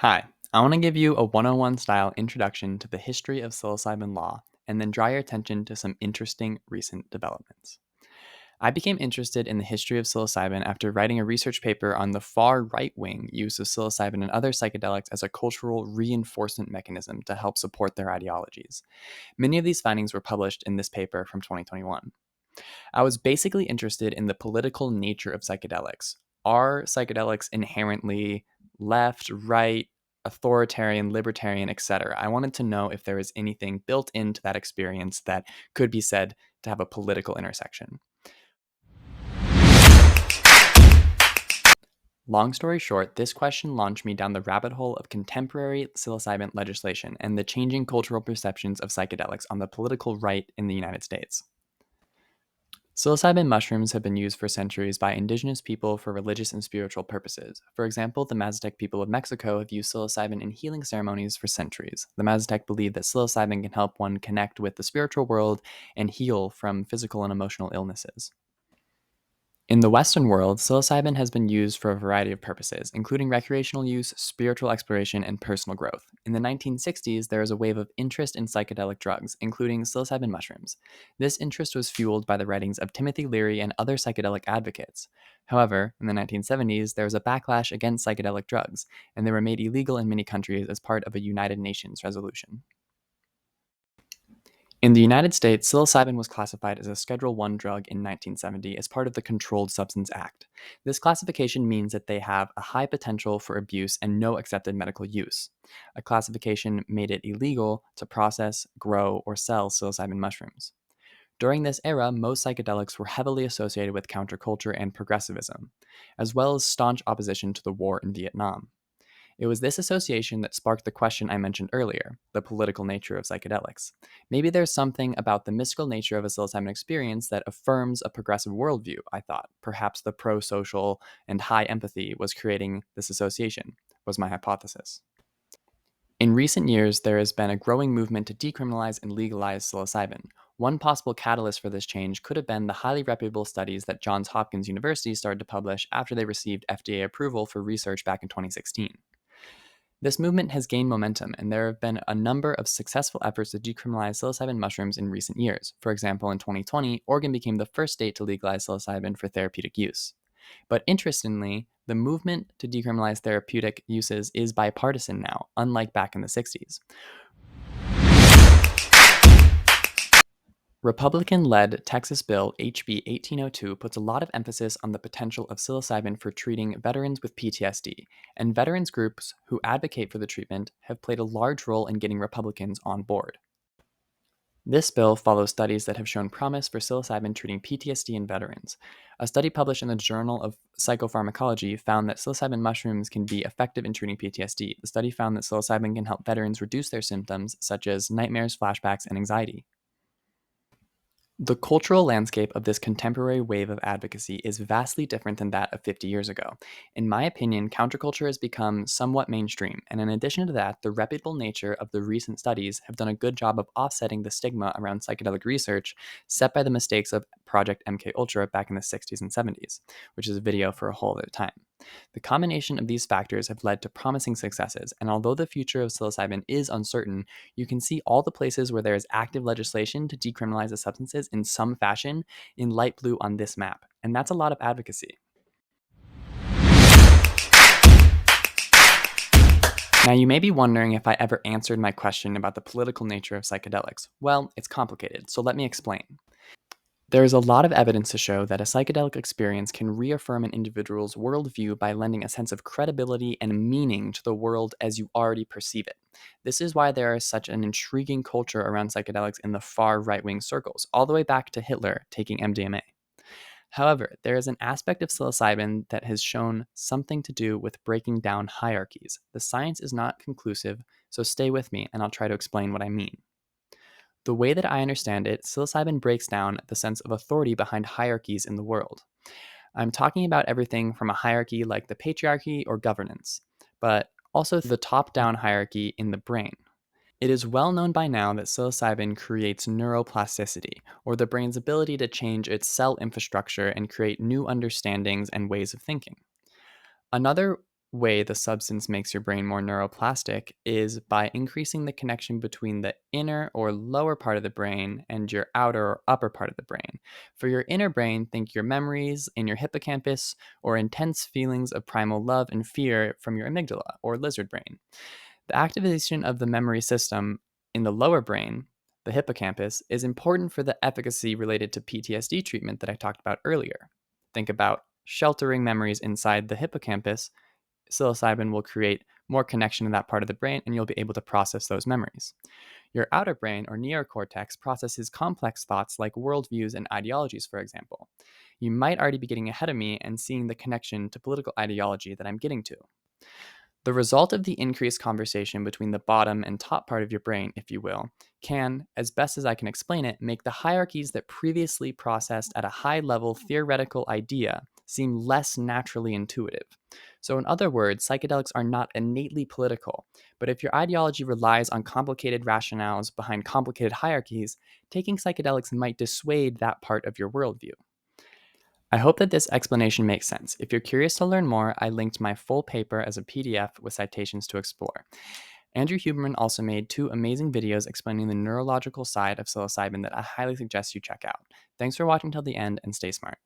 Hi, I want to give you a 101 style introduction to the history of psilocybin law and then draw your attention to some interesting recent developments. I became interested in the history of psilocybin after writing a research paper on the far right wing use of psilocybin and other psychedelics as a cultural reinforcement mechanism to help support their ideologies. Many of these findings were published in this paper from 2021. I was basically interested in the political nature of psychedelics. Are psychedelics inherently left, right, authoritarian, libertarian, etc.? I wanted to know if there was anything built into that experience that could be said to have a political intersection. Long story short, this question launched me down the rabbit hole of contemporary psilocybin legislation and the changing cultural perceptions of psychedelics on the political right in the United States. Psilocybin mushrooms have been used for centuries by indigenous people for religious and spiritual purposes. For example, the Mazatec people of Mexico have used psilocybin in healing ceremonies for centuries. The Mazatec believe that psilocybin can help one connect with the spiritual world and heal from physical and emotional illnesses. In the Western world, psilocybin has been used for a variety of purposes, including recreational use, spiritual exploration, and personal growth. In the 1960s, there was a wave of interest in psychedelic drugs, including psilocybin mushrooms. This interest was fueled by the writings of Timothy Leary and other psychedelic advocates. However, in the 1970s, there was a backlash against psychedelic drugs, and they were made illegal in many countries as part of a United Nations resolution. In the United States, psilocybin was classified as a Schedule I drug in 1970 as part of the Controlled Substance Act. This classification means that they have a high potential for abuse and no accepted medical use. A classification made it illegal to process, grow, or sell psilocybin mushrooms. During this era, most psychedelics were heavily associated with counterculture and progressivism, as well as staunch opposition to the war in Vietnam. It was this association that sparked the question I mentioned earlier, the political nature of psychedelics. Maybe there's something about the mystical nature of a psilocybin experience that affirms a progressive worldview, I thought. Perhaps the pro social and high empathy was creating this association, was my hypothesis. In recent years, there has been a growing movement to decriminalize and legalize psilocybin. One possible catalyst for this change could have been the highly reputable studies that Johns Hopkins University started to publish after they received FDA approval for research back in 2016. This movement has gained momentum, and there have been a number of successful efforts to decriminalize psilocybin mushrooms in recent years. For example, in 2020, Oregon became the first state to legalize psilocybin for therapeutic use. But interestingly, the movement to decriminalize therapeutic uses is bipartisan now, unlike back in the 60s. Republican-led Texas Bill HB 1802 puts a lot of emphasis on the potential of psilocybin for treating veterans with PTSD, and veterans groups who advocate for the treatment have played a large role in getting Republicans on board. This bill follows studies that have shown promise for psilocybin treating PTSD in veterans. A study published in the Journal of Psychopharmacology found that psilocybin mushrooms can be effective in treating PTSD. The study found that psilocybin can help veterans reduce their symptoms, such as nightmares, flashbacks, and anxiety. The cultural landscape of this contemporary wave of advocacy is vastly different than that of 50 years ago. In my opinion, counterculture has become somewhat mainstream, and in addition to that, the reputable nature of the recent studies have done a good job of offsetting the stigma around psychedelic research set by the mistakes of Project MKUltra back in the 60s and 70s, which is a video for a whole other time. The combination of these factors have led to promising successes, and although the future of psilocybin is uncertain, you can see all the places where there is active legislation to decriminalize the substances in some fashion in light blue on this map, and that's a lot of advocacy. Now, you may be wondering if I ever answered my question about the political nature of psychedelics. Well, it's complicated, so let me explain. There is a lot of evidence to show that a psychedelic experience can reaffirm an individual's worldview by lending a sense of credibility and meaning to the world as you already perceive it. This is why there is such an intriguing culture around psychedelics in the far right wing circles, all the way back to Hitler taking MDMA. However, there is an aspect of psilocybin that has shown something to do with breaking down hierarchies. The science is not conclusive, so stay with me and I'll try to explain what I mean. The way that I understand it, psilocybin breaks down the sense of authority behind hierarchies in the world. I'm talking about everything from a hierarchy like the patriarchy or governance, but also the top down hierarchy in the brain. It is well known by now that psilocybin creates neuroplasticity, or the brain's ability to change its cell infrastructure and create new understandings and ways of thinking. Another way the substance makes your brain more neuroplastic is by increasing the connection between the inner or lower part of the brain and your outer or upper part of the brain. For your inner brain, think your memories in your hippocampus or intense feelings of primal love and fear from your amygdala or lizard brain. The activation of the memory system in the lower brain, the hippocampus, is important for the efficacy related to PTSD treatment that I talked about earlier. Think about sheltering memories inside the hippocampus. Psilocybin will create more connection in that part of the brain, and you'll be able to process those memories. Your outer brain, or neocortex, processes complex thoughts like worldviews and ideologies, for example. You might already be getting ahead of me and seeing the connection to political ideology that I'm getting to. The result of the increased conversation between the bottom and top part of your brain, if you will, can, as best as I can explain it, make the hierarchies that previously processed at a high level theoretical idea seem less naturally intuitive. So, in other words, psychedelics are not innately political, but if your ideology relies on complicated rationales behind complicated hierarchies, taking psychedelics might dissuade that part of your worldview. I hope that this explanation makes sense. If you're curious to learn more, I linked my full paper as a PDF with citations to explore. Andrew Huberman also made two amazing videos explaining the neurological side of psilocybin that I highly suggest you check out. Thanks for watching till the end and stay smart.